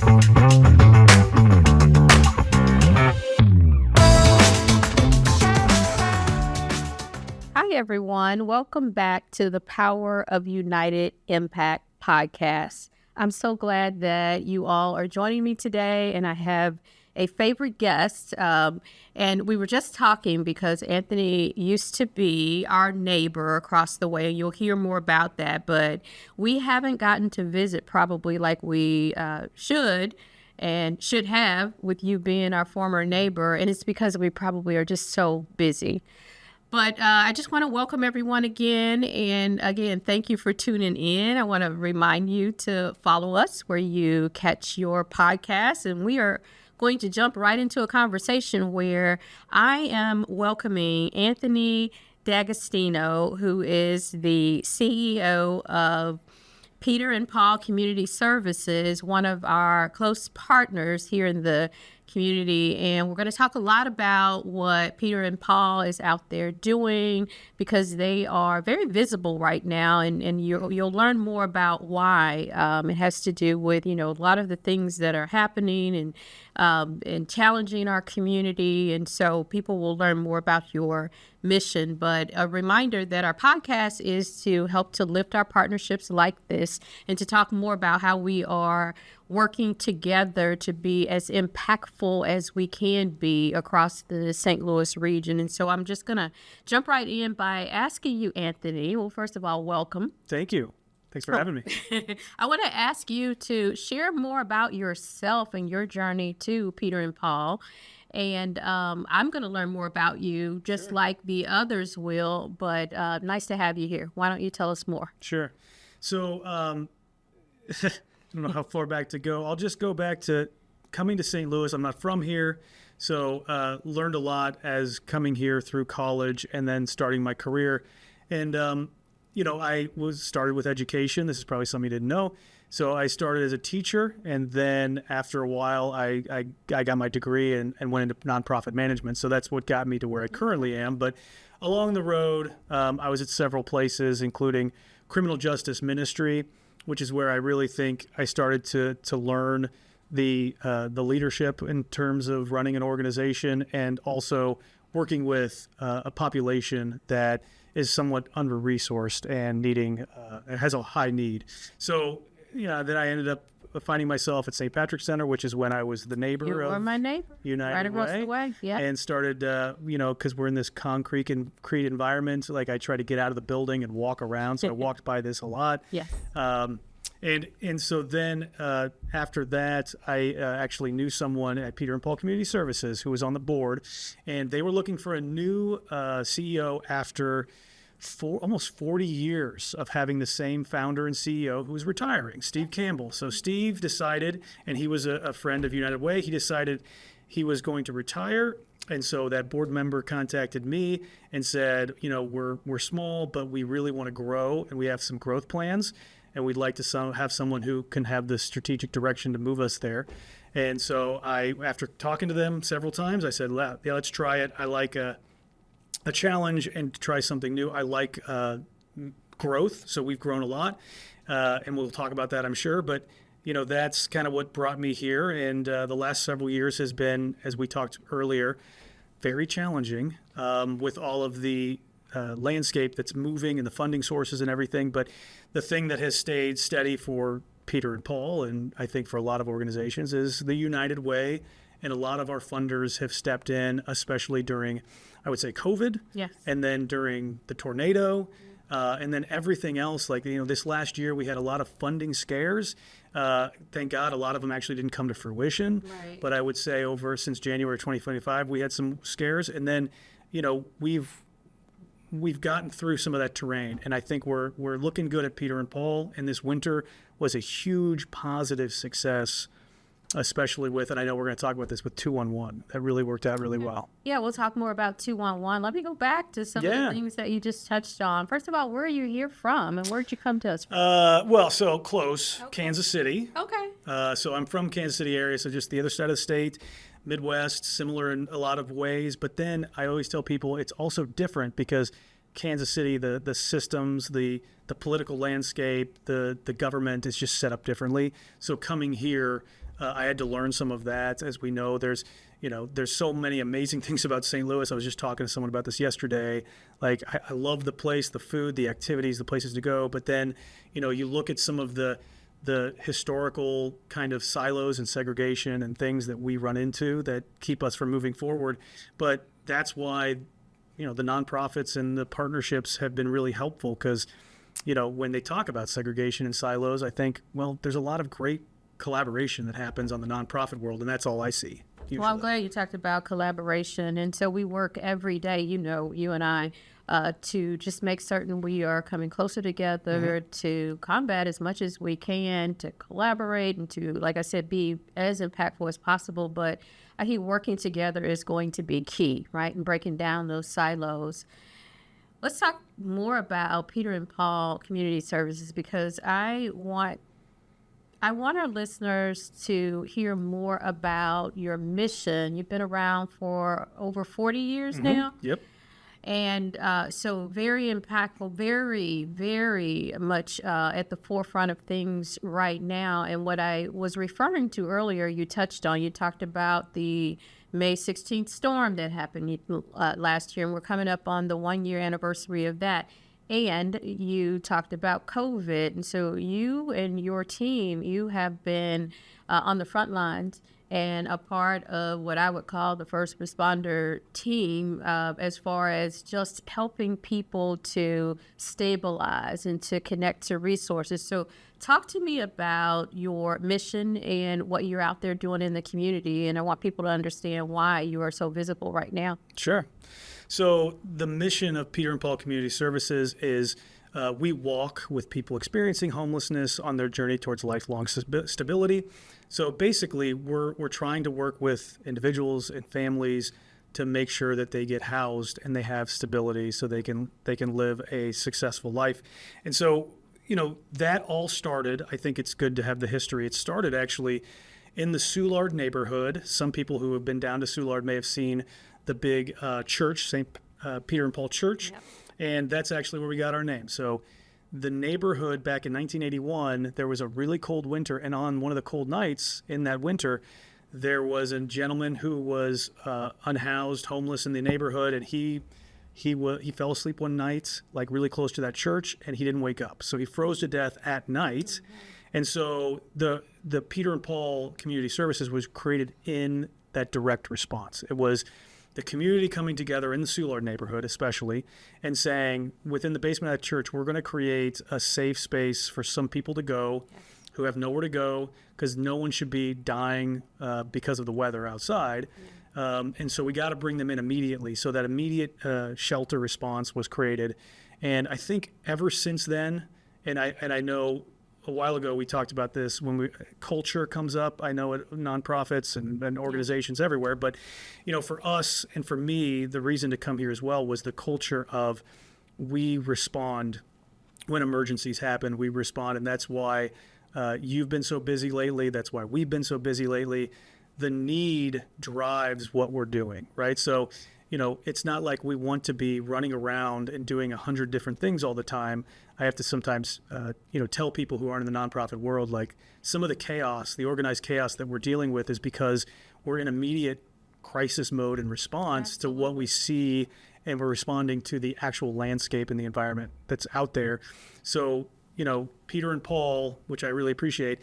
Hi, everyone. Welcome back to the Power of United Impact podcast. I'm so glad that you all are joining me today, and I have a favorite guest. And we were just talking because Anthony used to be our neighbor across the way, and you'll hear more about that. But we haven't gotten to visit probably like we should have with you being our former neighbor. And it's because we probably are just so busy. But I just want to welcome everyone again. And again, thank you for tuning in. I want to remind you to follow us where you catch your podcast. And we are going to jump right into a conversation where I am welcoming Anthony D'Agostino, who is the CEO of Peter and Paul Community Services, one of our close partners here in the community. And we're going to talk a lot about what Peter and Paul is out there doing because they are very visible right now. And you'll learn more about why. It has to do with, a lot of the things that are happening and challenging our community. And so people will learn more about your mission. But a reminder that our podcast is to help to lift our partnerships like this and to talk more about how we are working together to be as impactful as we can be across the St. Louis region. And so I'm just going to jump right in by asking you, Anthony, well, first of all, welcome. Thank you. Thanks for having me. I want to ask you to share more about yourself and your journey to Peter and Paul. And I'm going to learn more about you just like the others will, but nice to have you here. Why don't you tell us more? Sure. So I don't know how far back to go. I'll just go back to coming to St. Louis. I'm not from here, so learned a lot as coming here through college and then starting my career. And, I was started with education. This is probably something you didn't know. So I started as a teacher, and then after a while, I got my degree and went into nonprofit management. So that's what got me to where I currently am. But along the road, I was at several places, including criminal justice ministry, which is where I really think I started to learn the leadership in terms of running an organization and also working with a population that is somewhat under-resourced and has a high need. So, then I ended up finding myself at St. Patrick's Center, which is when I was the neighbor You were my neighbor. United right across Way, the way, yeah. And started, because we're in this concrete environment, like I try to get out of the building and walk around. So I walked by this a lot. Yes. And so then after that, I actually knew someone at Peter and Paul Community Services who was on the board, and they were looking for a new CEO after almost 40 years of having the same founder and CEO who was retiring, Steve Campbell. So Steve decided, and he was a friend of United Way, he decided he was going to retire. And so that board member contacted me and said, we're small, but we really want to grow, and we have some growth plans, and we'd like to have someone who can have the strategic direction to move us there. And so after talking to them several times, I said, yeah, let's try it. I like a challenge and to try something new. I like growth, so we've grown a lot, and we'll talk about that, I'm sure. But that's kind of what brought me here. And the last several years has been, as we talked earlier, very challenging with all of the landscape that's moving and the funding sources and everything. But the thing that has stayed steady for Peter and Paul, and I think for a lot of organizations, is the United Way. And a lot of our funders have stepped in, especially during, I would say, COVID. Yes. And then during the tornado. And then everything else, like, this last year we had a lot of funding scares. Thank God a lot of them actually didn't come to fruition. Right. But I would say since January 2025, we had some scares. And then, we've gotten through some of that terrain. And I think we're looking good at Peter and Paul. And this winter was a huge positive success, especially with, and I know we're going to talk about this, with 211. That really worked out really well. Yeah, we'll talk more about 211. Let me go back to some of the things that you just touched on. First of all, where are you here from, and where did you come to us from? So close, okay. Kansas City. Okay. So I'm from Kansas City area, so just the other side of the state, Midwest, similar in a lot of ways. But then I always tell people it's also different because Kansas City, the systems, the political landscape, the government is just set up differently. So coming here, I had to learn some of that. As we know, there's so many amazing things about St. Louis. I was just talking to someone about this yesterday. Like, I love the place, the food, the activities, the places to go. But then, you look at some of the historical kind of silos and segregation and things that we run into that keep us from moving forward. But that's why, the nonprofits and the partnerships have been really helpful, because, when they talk about segregation and silos, I think, well, there's a lot of great collaboration that happens on the nonprofit world, and that's all I see. Usually. Well, I'm glad you talked about collaboration. And so we work every day, you and I, to just make certain we are coming closer together to combat as much as we can, to collaborate and to, like I said, be as impactful as possible. But I think working together is going to be key, right? And breaking down those silos. Let's talk more about Peter and Paul Community Services, because I want our listeners to hear more about your mission. You've been around for over 40 years now. Yep. And so very impactful, very, very much at the forefront of things right now. And what I was referring to earlier, you talked about the May 16th storm that happened last year, and we're coming up on the 1-year anniversary of that. And you talked about COVID. And so you and your team, you have been on the front lines and a part of what I would call the first responder team as far as just helping people to stabilize and to connect to resources. So talk to me about your mission and what you're out there doing in the community. And I want people to understand why you are so visible right now. Sure. So the mission of Peter and Paul Community Services is we walk with people experiencing homelessness on their journey towards lifelong stability. So basically, we're trying to work with individuals and families to make sure that they get housed and they have stability so they can live a successful life. And so, that all started, I think it's good to have the history. It started actually in the Soulard neighborhood. Some people who have been down to Soulard may have seen the big church, St. Peter and Paul Church. Yep. And that's actually where we got our name. So the neighborhood back in 1981, there was a really cold winter. And on one of the cold nights in that winter, there was a gentleman who was unhoused, homeless in the neighborhood. And he fell asleep one night, like really close to that church, and he didn't wake up. So he froze to death at night. Mm-hmm. And so the Peter and Paul Community Services was created in that direct response. It was the community coming together in the Soulard neighborhood especially and saying, within the basement of that church, we're going to create a safe space for some people to go who have nowhere to go, because no one should be dying because of the weather outside. And so we got to bring them in immediately. So that immediate shelter response was created. And I think ever since then, and I know a while ago we talked about this when culture comes up. I know at nonprofits and organizations everywhere, but for us and for me, the reason to come here as well was the culture of we respond when emergencies happen. We respond, and that's why you've been so busy lately. That's why we've been so busy lately. The need drives what we're doing, right? So it's not like we want to be running around and doing 100 different things all the time. I have to sometimes, tell people who aren't in the nonprofit world, like some of the chaos, the organized chaos that we're dealing with is because we're in immediate crisis mode and response to what we see, and we're responding to the actual landscape and the environment that's out there. So, Peter and Paul, which I really appreciate,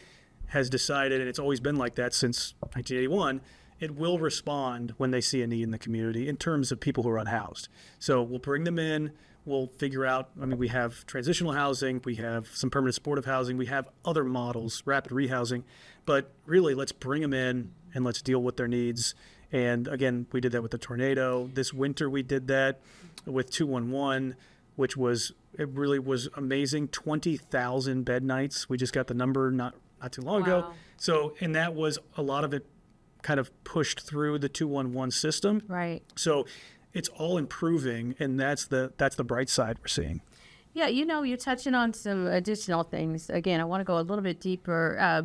has decided, and it's always been like that since 1981, it will respond when they see a need in the community in terms of people who are unhoused. So we'll bring them in, we'll figure out, we have transitional housing, we have some permanent supportive housing, we have other models, rapid rehousing, but really let's bring them in and let's deal with their needs. And again, we did that with the tornado. This winter we did that with 211, which it really was amazing. 20,000 bed nights. We just got the number not too long ago. So, and that was a lot of it kind of pushed through the 211 system. Right. So it's all improving, and that's the bright side we're seeing. Yeah, you're touching on some additional things. Again, I want to go a little bit deeper.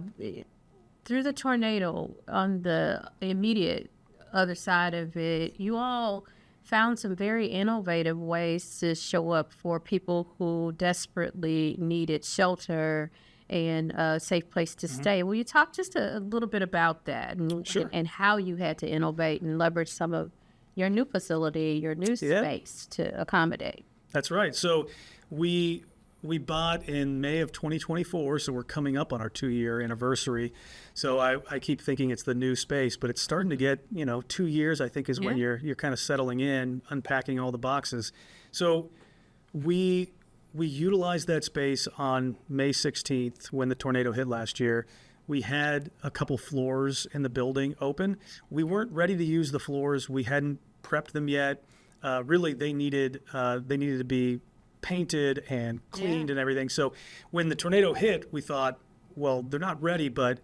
Through the tornado, on the immediate other side of it, you all found some very innovative ways to show up for people who desperately needed shelter and a safe place to stay. Will you talk just a little bit about that and how you had to innovate and leverage some of your new facility, your new space to accommodate? That's right. So we bought in May of 2024, so we're coming up on our 2-year anniversary. So I keep thinking it's the new space, but it's starting to get, 2 years, I think, is when you're kind of settling in, unpacking all the boxes. So we utilized that space on May 16th when the tornado hit last year. We had a couple floors in the building open. We weren't ready to use the floors. We hadn't prepped them yet. Really, they needed to be painted and cleaned and everything. So when the tornado hit, we thought, well, they're not ready, but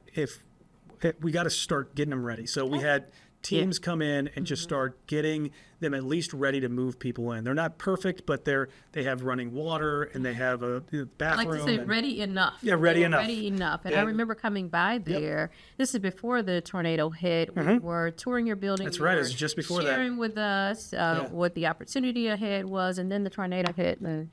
we got to start getting them ready. So we had teams come in and just start getting them at least ready to move people in. They're not perfect, but they have running water and they have a bathroom. Like you said, ready enough. Yeah, ready enough. Ready enough. And I remember coming by there. This is before the tornado hit. We were touring your building. That's right. It was just before sharing with us what the opportunity ahead was, and then the tornado hit, and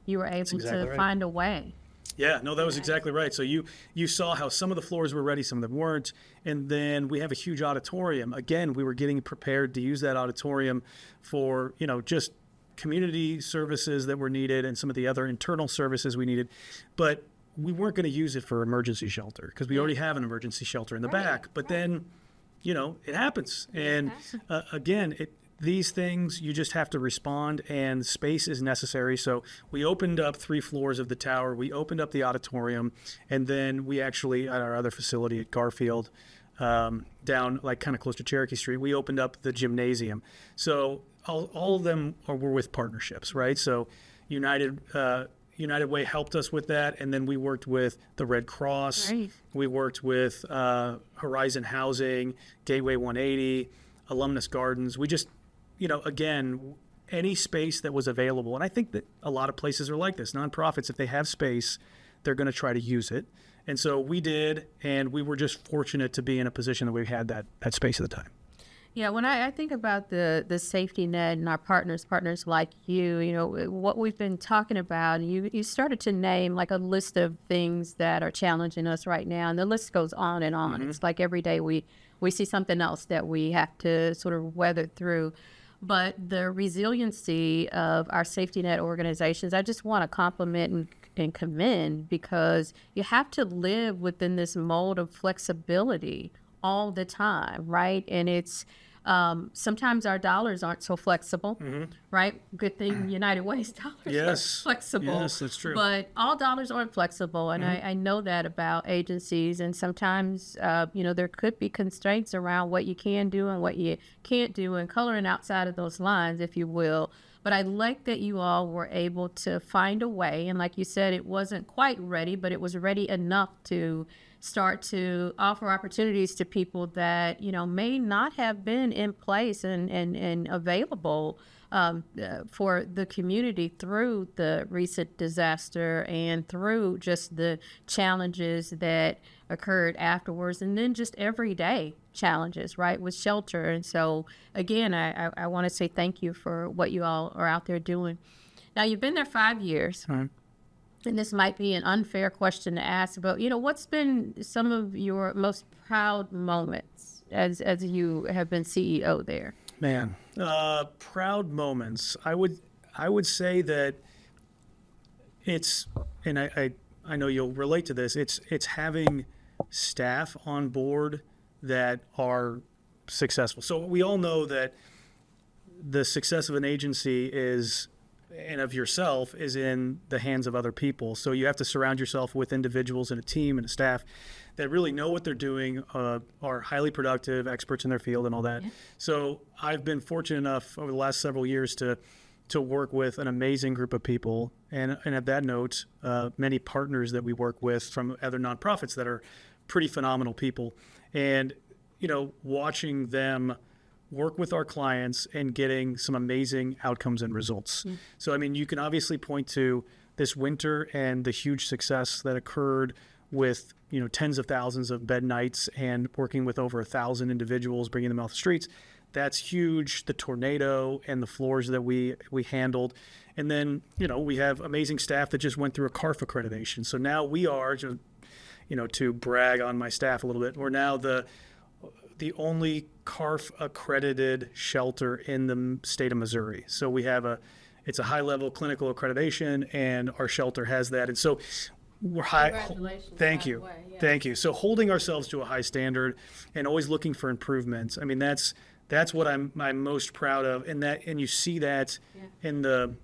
you were able to find a way. Yeah, no, that was exactly right. So you saw how some of the floors were ready, some of them weren't. And then we have a huge auditorium. Again, we were getting prepared to use that auditorium for, just community services that were needed and some of the other internal services we needed. But we weren't going to use it for emergency shelter because we already have an emergency shelter in the back. But then, it happens. And again, these things, you just have to respond, and space is necessary. So we opened up 3 floors of the tower. We opened up the auditorium, and then we actually, at our other facility at Garfield, down like kind of close to Cherokee Street, we opened up the gymnasium. So all of them were with partnerships, right? So United Way helped us with that, and then we worked with the Red Cross. Right. We worked with Horizon Housing, Gateway 180, Alumnus Gardens. We just again, any space that was available. And I think that a lot of places are like this. Nonprofits, if they have space, they're going to try to use it. And so we did, and we were just fortunate to be in a position that we had that space at the time. Yeah, when I think about the safety net and our partners like you, what we've been talking about, you started to name like a list of things that are challenging us right now, and the list goes on and on. It's like every day we see something else that we have to sort of weather through. But the resiliency of our safety net organizations, I just want to compliment and commend, because you have to live within this mode of flexibility all the time, right? And it's sometimes our dollars aren't so flexible, right? Good thing United Way's dollars are flexible. Yes, that's true. But all dollars aren't flexible, and I know that about agencies. And sometimes, there could be constraints around what you can do and what you can't do, and coloring outside of those lines, if you will. But I like that you all were able to find a way, and like you said, it wasn't quite ready, but it was ready enough to start to offer opportunities to people that, may not have been in place and available for the community through the recent disaster and through just the challenges that occurred afterwards, and then just everyday challenges, right, with shelter. And so, again, I want to say thank you for what you all are out there doing. Now, you've been there 5 years. Right. And this might be an unfair question to ask, but what's been some of your most proud moments as you have been CEO there? Man, proud moments. I would say that it's, and I know you'll relate to this. It's having staff on board that are successful. So we all know that the success of an agency and of yourself is in the hands of other people. So you have to surround yourself with individuals and a team and a staff that really know what they're doing, are highly productive, experts in their field and all that. Yeah. So I've been fortunate enough over the last several years to work with an amazing group of people. And at that note, many partners that we work with from other nonprofits that are pretty phenomenal people. And, watching them work with our clients and getting some amazing outcomes and results. Mm. So, you can obviously point to this winter and the huge success that occurred with, tens of thousands of bed nights and working with over 1,000 individuals, bringing them off the streets. That's huge. The tornado and the floors that we handled. And then, we have amazing staff that just went through a CARF accreditation. So now we are, to brag on my staff a little bit. We're now the only CARF accredited shelter in the state of Missouri. So it's a high level clinical accreditation, and our shelter has that. And so we're high. Congratulations. Thank you. Yeah. Thank you. So holding ourselves to a high standard and always looking for improvements. I mean, that's what I'm most proud of. And you see that in the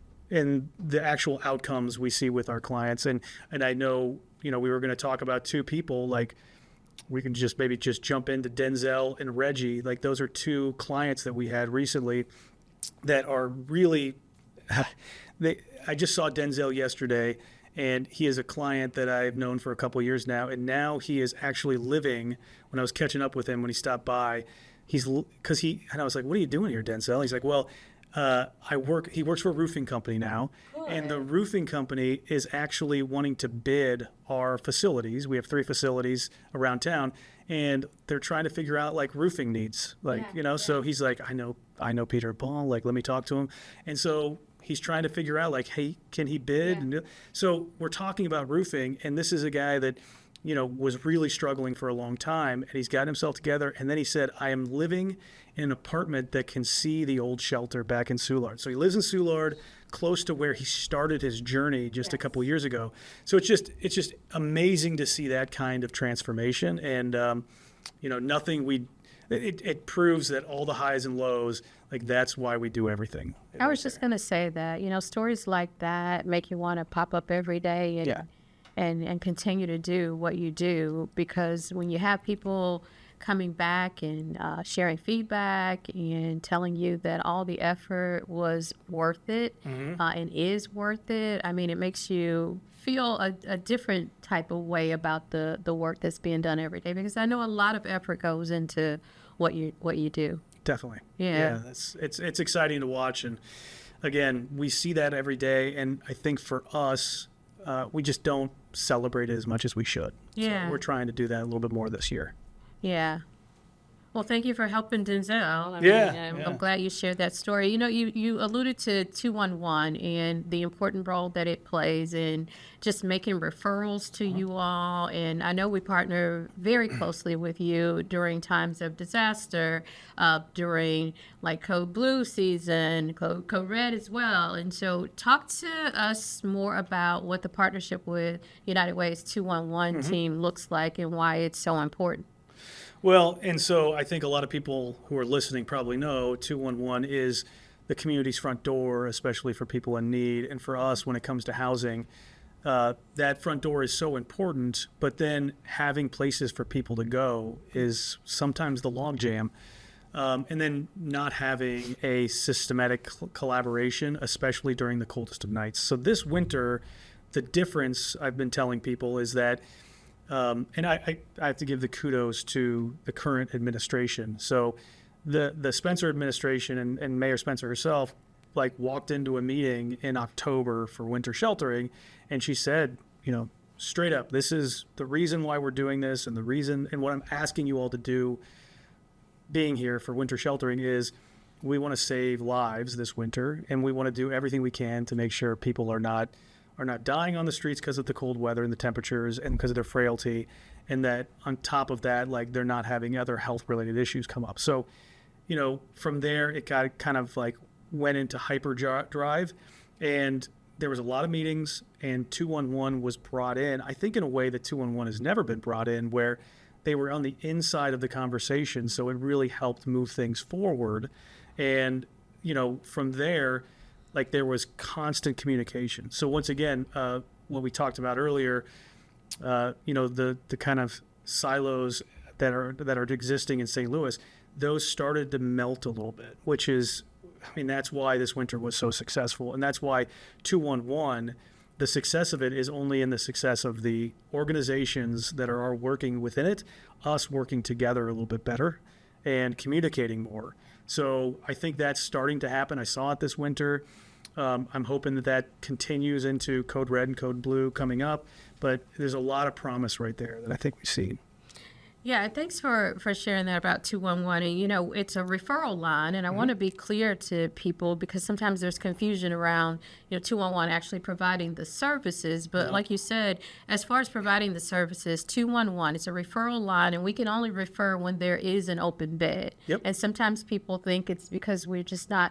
actual outcomes we see with our clients. And I know, we were going to talk about two people, like we can just jump into Denzel and Reggie. Like those are two clients that we had recently that are really, I just saw Denzel yesterday, and he is a client that I've known for a couple of years now. And now he is actually living, when I was catching up with him, when he stopped by, and I was like, what are you doing here, Denzel? He's like, well, he works for a roofing company now. Good. And the roofing company is actually wanting to bid our facilities. We have 3 facilities around town, and they're trying to figure out like roofing needs, so he's like, I know Peter Paul, like, let me talk to him. And so he's trying to figure out like, hey, can he bid? Yeah. So we're talking about roofing, and this is a guy that, was really struggling for a long time, and he's gotten himself together. And then he said, I am living in an apartment that can see the old shelter back in Soulard. So he lives in Soulard, close to where he started his journey just a couple of years ago. So it's just amazing to see that kind of transformation. And, it proves that all the highs and lows, like that's why we do everything. I was just going to say that, stories like that make you want to pop up every day and continue to do what you do, because when you have people coming back and sharing feedback and telling you that all the effort was worth it and is worth it, I mean, it makes you feel a different type of way about the work that's being done every day, because I know a lot of effort goes into what you do. Definitely. Yeah. It's exciting to watch. And again, we see that every day. And I think for us, we just don't celebrate it as much as we should. Yeah. So we're trying to do that a little bit more this year. Yeah. Well, thank you for helping Denzel. I'm glad you shared that story. You alluded to 211 and the important role that it plays in just making referrals to you all. And I know we partner very closely with you during times of disaster, during like Code Blue season, Code Red as well. And so talk to us more about what the partnership with United Way's 211 team looks like and why it's so important. Well, and so I think a lot of people who are listening probably know 211 is the community's front door, especially for people in need. And for us, when it comes to housing, that front door is so important. But then having places for people to go is sometimes the logjam. And then not having a systematic collaboration, especially during the coldest of nights. So this winter, the difference I've been telling people is that and I have to give the kudos to the current administration. So the Spencer administration and Mayor Spencer herself like walked into a meeting in October for winter sheltering, and she said, straight up, this is the reason why we're doing this, and the reason and what I'm asking you all to do being here for winter sheltering is we want to save lives this winter, and we want to do everything we can to make sure people are not dying on the streets because of the cold weather and the temperatures and because of their frailty, and that on top of that, like they're not having other health-related issues come up. So, from there, it got kind of like went into hyperdrive, and there was a lot of meetings, and 211 was brought in, I think in a way that 211 has never been brought in, where they were on the inside of the conversation. So it really helped move things forward. And, from there, like there was constant communication. So once again, what we talked about earlier, the kind of silos that are existing in St. Louis, those started to melt a little bit, which is, that's why this winter was so successful. And that's why 211, the success of it is only in the success of the organizations that are working within it, us working together a little bit better and communicating more. So I think that's starting to happen. I saw it this winter. I'm hoping that continues into Code Red and Code Blue coming up, but there's a lot of promise right there that I think we see. Yeah, thanks for sharing that about 211. And, it's a referral line. And I want to be clear to people because sometimes there's confusion around, 211 actually providing the services. But like you said, as far as providing the services, 211, it's a referral line. And we can only refer when there is an open bed. Yep. And sometimes people think it's because we're just not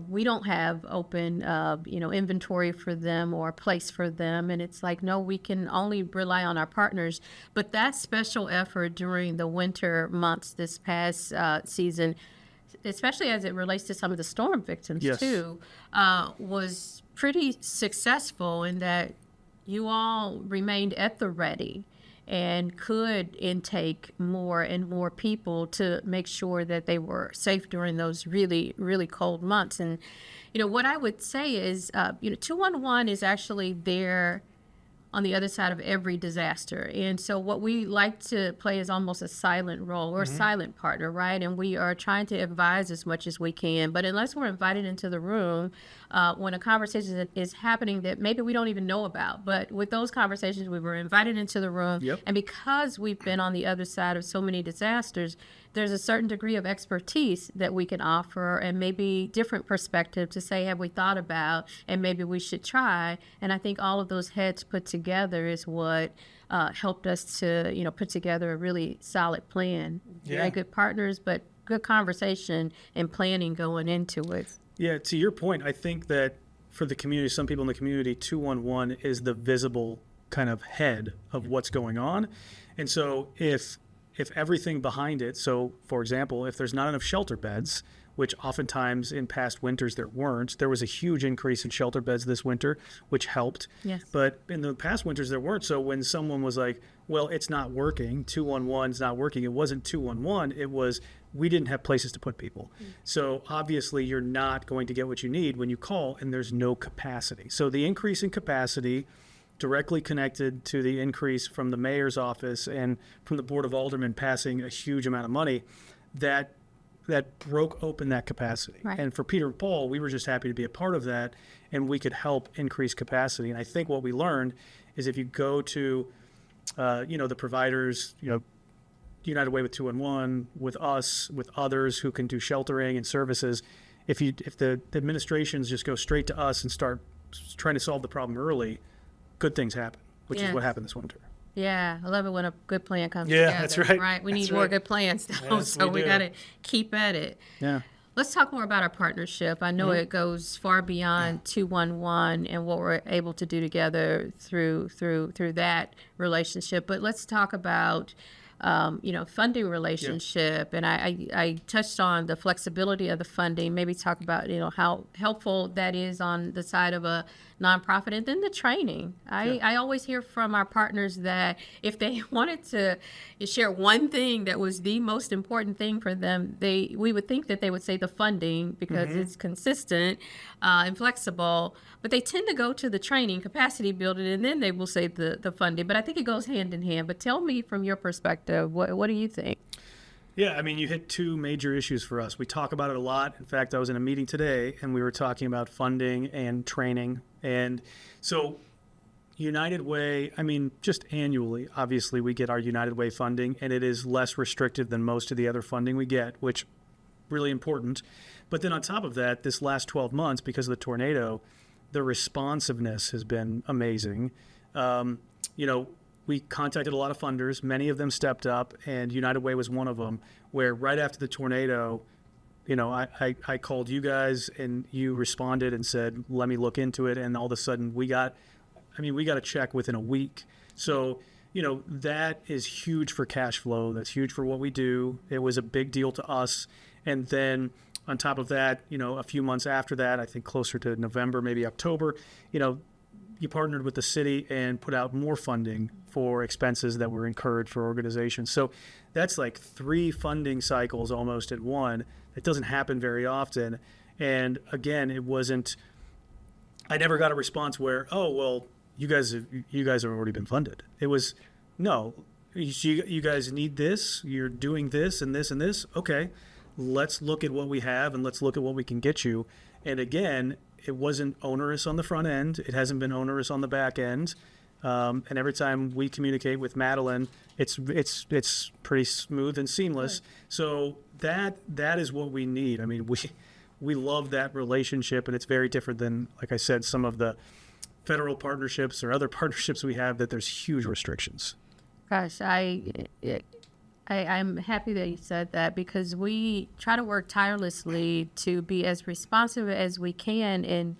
we don't have open, inventory for them or a place for them. And it's like, no, we can only rely on our partners. But that special effort during the winter months this past season, especially as it relates to some of the storm victims too, was pretty successful in that you all remained at the ready and could intake more and more people to make sure that they were safe during those really, really cold months. And, what I would say is, 211 is actually there on the other side of every disaster. And so what we like to play is almost a silent role or a silent partner, right? And we are trying to advise as much as we can. But unless we're invited into the room, when a conversation is happening that maybe we don't even know about, but with those conversations, we were invited into the room. And because we've been on the other side of so many disasters, there's a certain degree of expertise that we can offer and maybe different perspective to say, have we thought about, and maybe we should try. And I think all of those heads put together is what helped us to, put together a really solid plan. Very good partners, but good conversation and planning going into it. Yeah, to your point, I think that for the community, some people in the community, 211 is the visible kind of head of what's going on. And so if everything behind it, so for example, if there's not enough shelter beds, which oftentimes in past winters there weren't, there was a huge increase in shelter beds this winter, which helped. Yes. But in the past winters there weren't. So when someone was like, well, it's not working, 211's not working, it wasn't 211, it was we didn't have places to put people. So obviously you're not going to get what you need when you call and there's no capacity. So the increase in capacity directly connected to the increase from the mayor's office and from the Board of Aldermen passing a huge amount of money, that broke open that capacity. Right. And for Peter and Paul, we were just happy to be a part of that, and we could help increase capacity. And I think what we learned is if you go to, the providers, United Way with 211, with us, with others who can do sheltering and services, if the administrations just go straight to us and start trying to solve the problem early, good things happen, which is what happened this winter. Yeah, I love it when a good plan comes together. Yeah, that's right. Right, we need more good plans, though, Yes, so we do. got to keep at it. Yeah. Let's talk more about our partnership. I know it goes far beyond 211 and what we're able to do together through that relationship. But let's talk about funding relationship. And I touched on the flexibility of the funding. Maybe talk about how helpful that is on the side of a nonprofit, and then the training. I always hear from our partners that if they wanted to share one thing that was the most important thing for them, we would think that they would say the funding because it's consistent and flexible, but they tend to go to the training, capacity building, and then they will say the funding. But I think it goes hand in hand. But tell me from your perspective, what do you think? Yeah, I mean, you hit two major issues for us. We talk about it a lot. In fact, I was in a meeting today, and we were talking about funding and training. And so United Way, I mean, just annually, obviously, we get our United Way funding, and it is less restrictive than most of the other funding we get, which really important. But then on top of that, this last 12 months, because of the tornado, the responsiveness has been amazing. We contacted a lot of funders. Many of them stepped up, and United Way was one of them, where right after the tornado, I called you guys, and you responded and said, let me look into it. And all of a sudden, we got a check within a week. So, that is huge for cash flow. That's huge for what we do. It was a big deal to us. And then on top of that, a few months after that, I think closer to November, maybe October, you partnered with the city and put out more funding for expenses that were incurred for organizations. So that's like 3 funding cycles almost at one. It doesn't happen very often. And again, I never got a response where, oh, well, you guys have already been funded. It was, no, you guys need this, you're doing this and this and this. Okay, let's look at what we have and let's look at what we can get you. And again, it wasn't onerous on the front end. It hasn't been onerous on the back end. And every time we communicate with Madeline, it's pretty smooth and seamless. Good. So that is what we need. I mean, we love that relationship, and it's very different than, like I said, some of the federal partnerships or other partnerships we have that there's huge restrictions. Gosh, I'm happy that you said that, because we try to work tirelessly to be as responsive as we can. And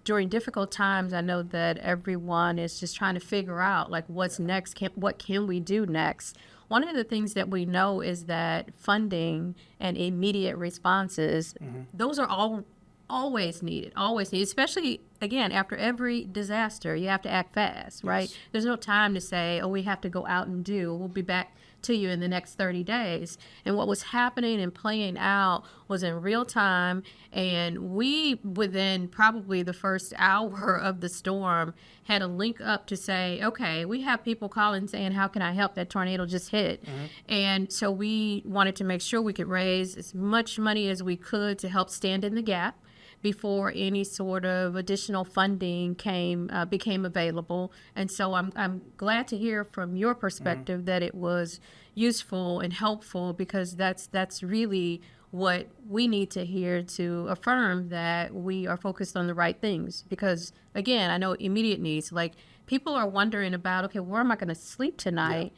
during difficult times, I know that everyone is just trying to figure out, like, what's next? What can we do next? One of the things that we know is that funding and immediate responses, those are always needed, especially, again, after every disaster. You have to act fast, right? Yes. There's no time to say, oh, we have to go out and do. We'll be back to you in the next 30 days. And what was happening and playing out was in real time. And we, within probably the first hour of the storm, had a link up to say, okay, we have people calling saying, how can I help? That tornado just hit. And so we wanted to make sure we could raise as much money as we could to help stand in the gap before any sort of additional funding became available. And so I'm glad to hear from your perspective that it was useful and helpful, because that's really what we need to hear to affirm that we are focused on the right things. Because, again, I know immediate needs, like, people are wondering about, okay, where am I going to sleep tonight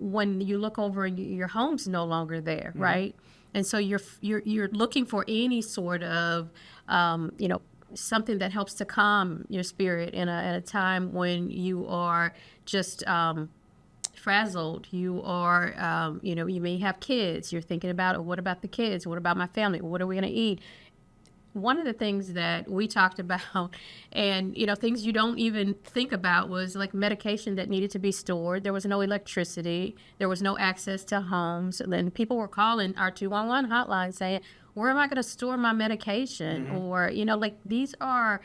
when you look over and your home's no longer there, right? And so you're looking for any sort of, something that helps to calm your spirit in a time when you are just frazzled. You are, you may have kids. You're thinking about, oh, what about the kids? What about my family? What are we going to eat? One of the things that we talked about, and, things you don't even think about, was like medication that needed to be stored. There was no electricity. There was no access to homes. And then people were calling our 211 hotline saying, where am I going to store my medication? Or, these are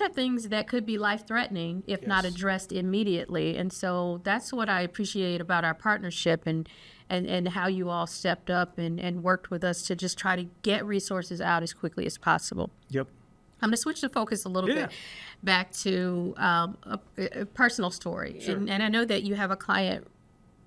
things that could be life-threatening if not addressed immediately. And so that's what I appreciate about our partnership, and how you all stepped up and worked with us to just try to get resources out as quickly as possible. Yep. I'm going to switch the focus a little bit back to a personal story. Sure. And I know that you have a client,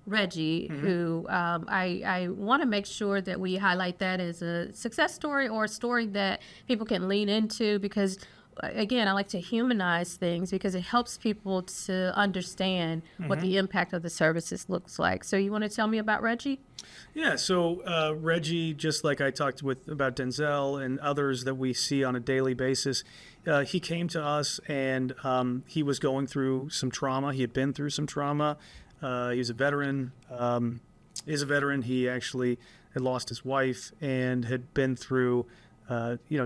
Reggie, who I want to make sure that we highlight that as a success story, or a story that people can lean into, because, again, I like to humanize things, because it helps people to understand what the impact of the services looks like. So you want to tell me about Reggie? Yeah, so Reggie, just like I talked about Denzel and others that we see on a daily basis, he came to us, and he was going through some trauma. He had been through some trauma. He was a veteran. He actually had lost his wife and had been through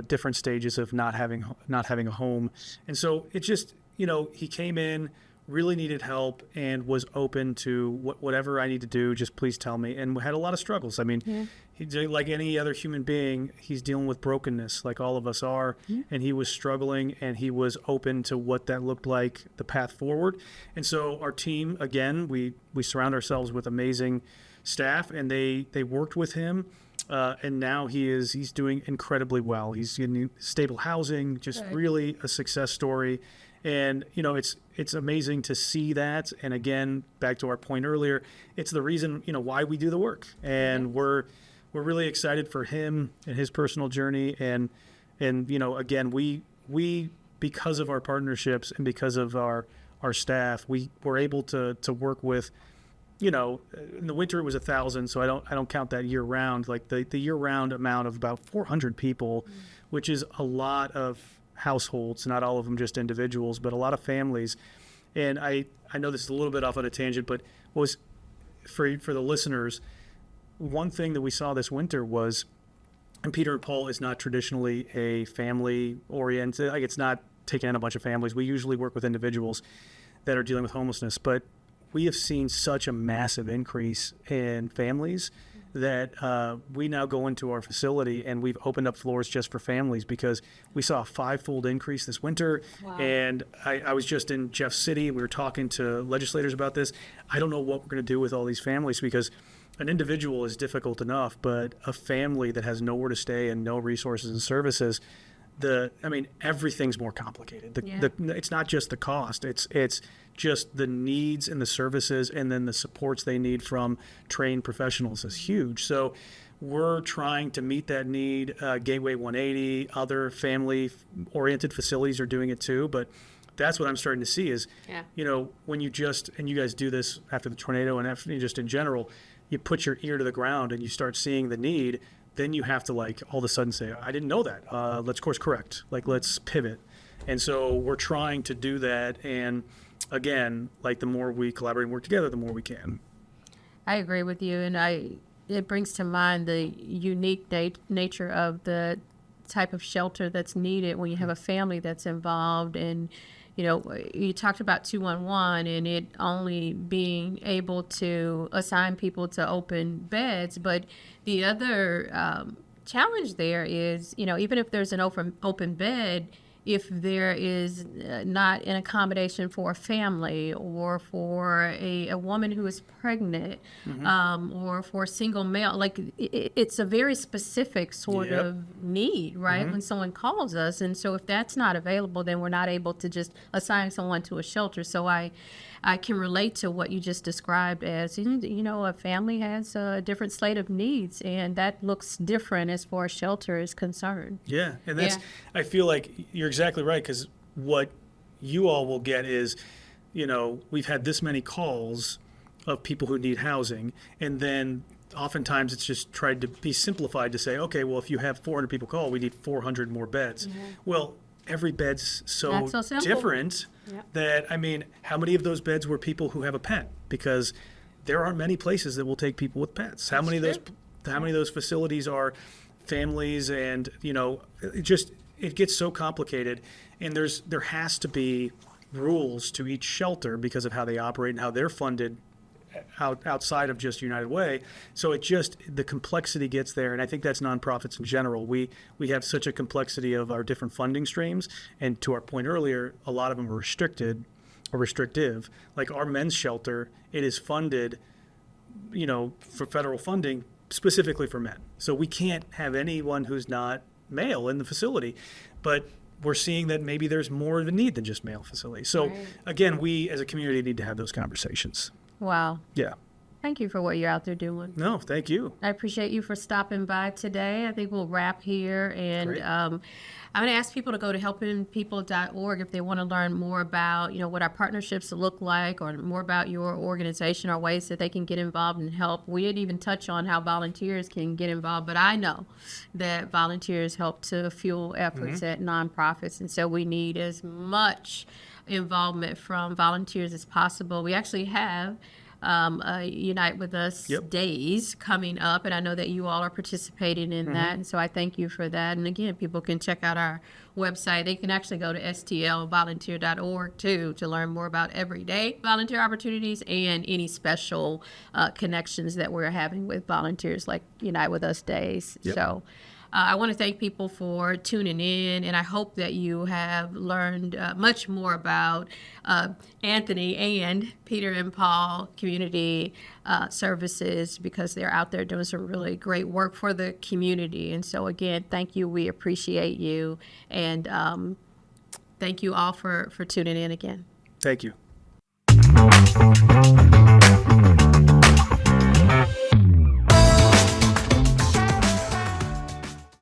different stages of not having a home. And so it just, he came in, really needed help, and was open to whatever I need to do, just please tell me, and had a lot of struggles. I mean, he, like any other human being, he's dealing with brokenness like all of us are, and he was struggling, and he was open to what that looked like, the path forward. And so our team, again, we surround ourselves with amazing staff, and they worked with him. And now he's doing incredibly well. He's in stable housing, just really a success story. And, it's amazing to see that. And again, back to our point earlier, it's the reason, why we do the work. And we're really excited for him and his personal journey. And again, we because of our partnerships and because of our staff, we were able to work with, in the winter it was 1,000, so I don't count that year round. Like the year round amount of about 400 people, which is a lot of households, not all of them just individuals, but a lot of families. And I know this is a little bit off on a tangent, but what was for the listeners, one thing that we saw this winter was, and Peter and Paul is not traditionally a family oriented, like it's not taking in a bunch of families. We usually work with individuals that are dealing with homelessness, but we have seen such a massive increase in families that we now go into our facility and we've opened up floors just for families, because we saw a 5-fold increase this winter. Wow. And I was just in Jeff City. We were talking to legislators about this. I don't know what we're going to do with all these families, because an individual is difficult enough, but a family that has nowhere to stay and no resources and services, everything's more complicated. Yeah. It's not just the cost. It's just the needs and the services, and then the supports they need from trained professionals is huge. So we're trying to meet that need. Gateway 180, other family-oriented facilities are doing it too. But that's what I'm starting to see is, when you and you guys do this after the tornado and after just in general, you put your ear to the ground and you start seeing the need. Then you have to all of a sudden say, I didn't know that. Let's course correct. Let's pivot. And so we're trying to do that. And again, the more we collaborate and work together, the more we can. I agree with you. And it brings to mind the unique nature of the type of shelter that's needed when you have a family that's involved. And, you talked about 211 and it only being able to assign people to open beds. But the other challenge there is, even if there's an open bed, if there is not an accommodation for a family or for a woman who is pregnant, or for a single male, it's a very specific sort of need, right? When someone calls us. And so if that's not available, then we're not able to just assign someone to a shelter. So I can relate to what you just described as, a family has a different slate of needs, and that looks different as far as shelter is concerned. Yeah, and that's, I feel like you're exactly right, because what you all will get is, we've had this many calls of people who need housing, and then oftentimes it's just tried to be simplified to say, okay, well, if you have 400 people call, we need 400 more beds. Well, every bed's so different that, how many of those beds were people who have a pet? Because there aren't many places that will take people with pets. How many of those facilities are families? And, it gets so complicated. And there has to be rules to each shelter because of how they operate and how they're funded outside of just United Way. So the complexity gets there. And I think that's nonprofits in general. We have such a complexity of our different funding streams. And to our point earlier, a lot of them are restricted or restrictive. Like our men's shelter, it is funded, for federal funding specifically for men. So we can't have anyone who's not male in the facility. But we're seeing that maybe there's more of a need than just male facilities. So again, we as a community need to have those conversations. Wow. Yeah. Thank you for what you're out there doing. No, thank you. I appreciate you for stopping by today. I think we'll wrap here. And I'm going to ask people to go to helpingpeople.org if they want to learn more about, what our partnerships look like, or more about your organization, or ways that they can get involved and help. We didn't even touch on how volunteers can get involved, but I know that volunteers help to fuel efforts at nonprofits. And so we need as much involvement from volunteers as possible. We actually have Unite With Us days coming up, and I know that you all are participating in that, and so I thank you for that. And again, people can check out our website. They can actually go to stlvolunteer.org too to learn more about everyday volunteer opportunities and any special connections that we're having with volunteers, like Unite With Us days. So I want to thank people for tuning in, and I hope that you have learned much more about Anthony and Peter and Paul Community Services, because they're out there doing some really great work for the community. And so again, thank you. We appreciate you, and thank you all for tuning in again. Thank you.